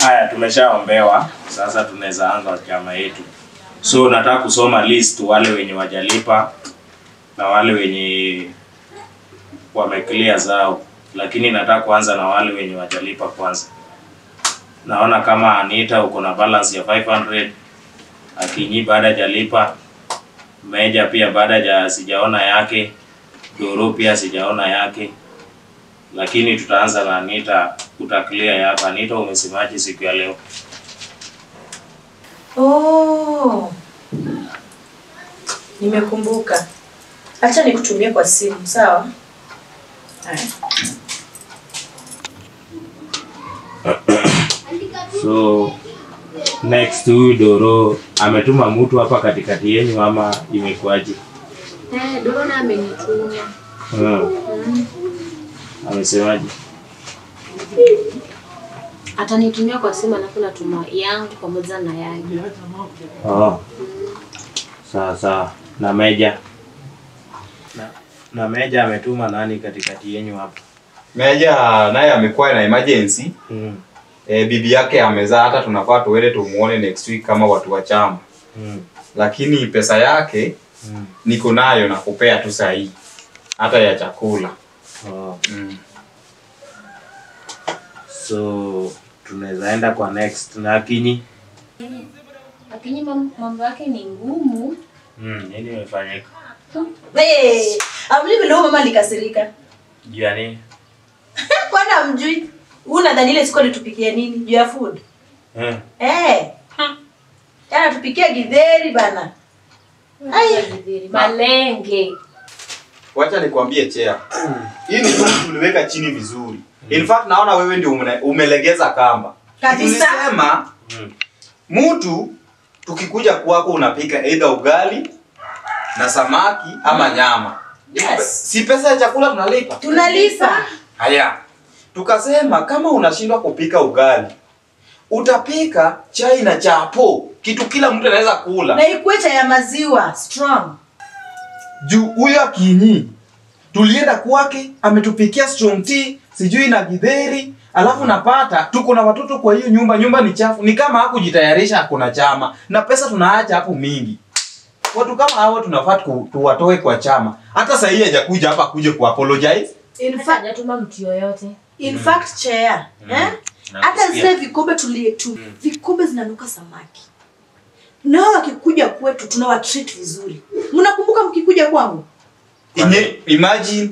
Haya, tumeshaombewa. Sasa tunaweza anza chama yetu. So nataka kusoma list wale wenye wajalipa na wale wenye wameclear zao. Lakini nataka kuanza na wale wenye wajalipa kwanza. Naona kama Anita uko na balance ya 500. Akinyi baada hajalipa. Meja pia baada sijaona yake. Doro pia sijaona yake. Lakini tutaanza na Anita, utaklia yako. Anita, umesemaje siku ya leo? Oh. Nimekumbuka. Acha nikutumie kwa simu, sawa? So next to Doro ametuma mtu hapa katikati yenu ama imekuaje? Doro na amenituma. Amesemaje? Atanitumia kwa simu alafu natuma yangu pamoja na yake. Sawa. Na Meja. Na Meja ametuma nani katikati yenu hapa? Meja naye amekuwa na emergency. Bibi yake amezaa, hata tunafaa tuende tumuone next week kama watu wa chama. Lakini pesa yake niko nayo na kupea tu sahi. Hata ya chakula. So tunaweza enda kwa next na Akinyi. Akinyi mambo yake ni ngumu. Nini imefanyika? Amlivi leo mama alikasirika. Juu ya nini? Kwani amjui? Unadhani ile siku alitupikia nini? Juu ya food? Yana tupikia githeri bana. Githeri, malenge. Wacha nikwambie Chea. Hii ni kitu tuliweka chini vizuri. In fact naona wewe ndio umelegeza kamba. Kabisa. Tulisema mtu tukikuja kwako unapika either ugali na samaki ama nyama. Yes. Si pesa ya chakula tunalipa? Tunalipa. Haya. Tukasema kama unashindwa kupika ugali, utapika chai na chapo. Kitu kila mtu anaweza kula. Na ikuwe ya maziwa strong. Juu huyo Akinyi tulienda kwake ametupikia strong tea, sijui na githeri, alafu napata tuko na watoto kwa hiyo nyumba ni chafu. Ni kama hakujitayarisha kuna chama na pesa tunaacha hapo mingi. Watu kama hao tunafaa tuwatoe kwa chama. Hata sasa hii hajakuja hapa kuje ku apologize. In fact hajatuma mtu yoyote. In fact Chair, hata zile vikombe vikombe zinanuka samaki. Nao wakikuja kwetu tunawatreat vizuri. Mnakumbuka mkikuja kwangu? Imagine.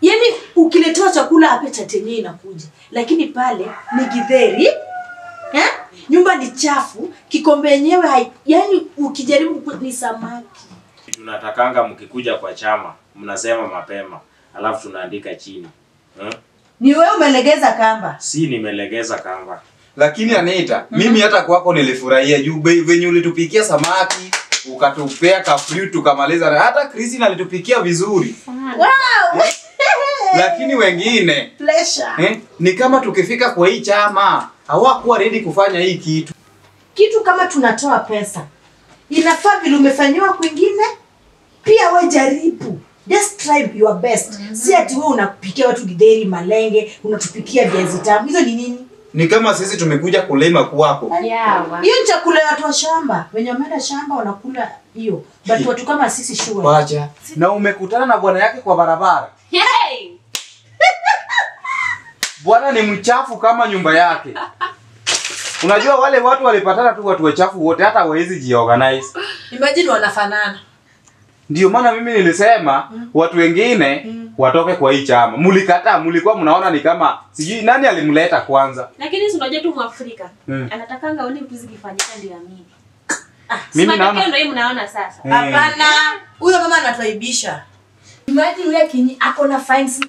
Yaani ukiletewa chakula appetite yenyewe inakuja. Lakini pale ni githeri. Nyumba ni chafu, kikombe yenyewe yaani ukijaribu ni samaki. Tunatakanga mkikuja kwa chama, mnasema mapema, alafu tunaandika chini. Ni wewe umelegeza kamba. Si nimelegeza kamba. Lakini Anita, mimi hata kwako nilifurahia juu venye ulitupikia samaki, ukatupea ka fruit tukamaliza. Hata Christine alitupikia vizuri. Wow! Lakini wengine pleasure. Ni kama tukifika kwa hii chama hawakuwa ready kufanya hii kitu. Kitu kama tunatoa pesa. Inafaa vile umefanywa kwingine, pia wewe jaribu. Just try your best. Si ati wewe unapikia watu githeri, malenge, unatupikia viazi tamu. Hizo ni nini? Ni kama sisi tumekuja kulima kwako. Hiyo ni chakula ya watu wa shamba. Wenye wameenda shamba wanakula hiyo. But watu kama sisi sure. Wacha. Na umekutana na bwana yake kwa barabara. Hey! Bwana ni mchafu kama nyumba yake. Unajua wale watu walipatana tu watu wachafu wote, hata hawezi jiorganize. Imagine wanafanana. Ndio maana mimi nilisema watu wengine watoke kwa hii chama. Mlikataa, mlikuwa mnaona ni kama sijui nani alimleta kwanza. Lakini si unajua tu Mwafrika. Anatakanga aone vitu zikifanyika ndio amini. Mimi naona ndio hii mnaona sasa. Hapana. Huyo mama anatuaibisha. Imagine yule Akinyi ako na fines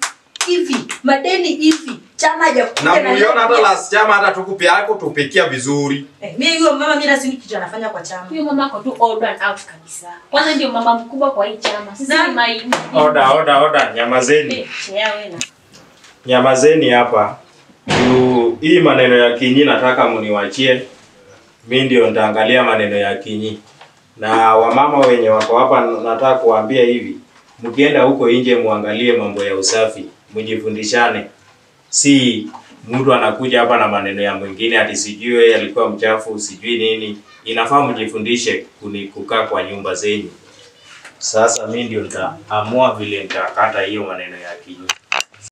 hivi, madeni hivi. Chama hajakuja na muiona hata last chama hata tukupia yako tupikia vizuri. Mimi huyo mama mimi rasmi kitu anafanya kwa chama. Huyo mama ako tu all run out kabisa. Kwanza ndio mama mkubwa kwa hii chama. Sisi ni maini. Oda, nyamazeni. Nyamazeni hapa. Hii maneno ya Akinyi nataka mniwachie. Mimi ndio nitaangalia maneno ya Akinyi. Na wamama wenye wako hapa nataka kuambia hivi. Mkienda huko nje muangalie mambo ya usafi, mjifundishane. Si mtu anakuja hapa na maneno ya mwingine ati sijui yeye alikuwa mchafu, sijui nini. Inafaa mjifundishe kukaa kwa nyumba zenyu. Sasa mimi ndio nitaamua vile nitakata hiyo maneno ya Kinyi.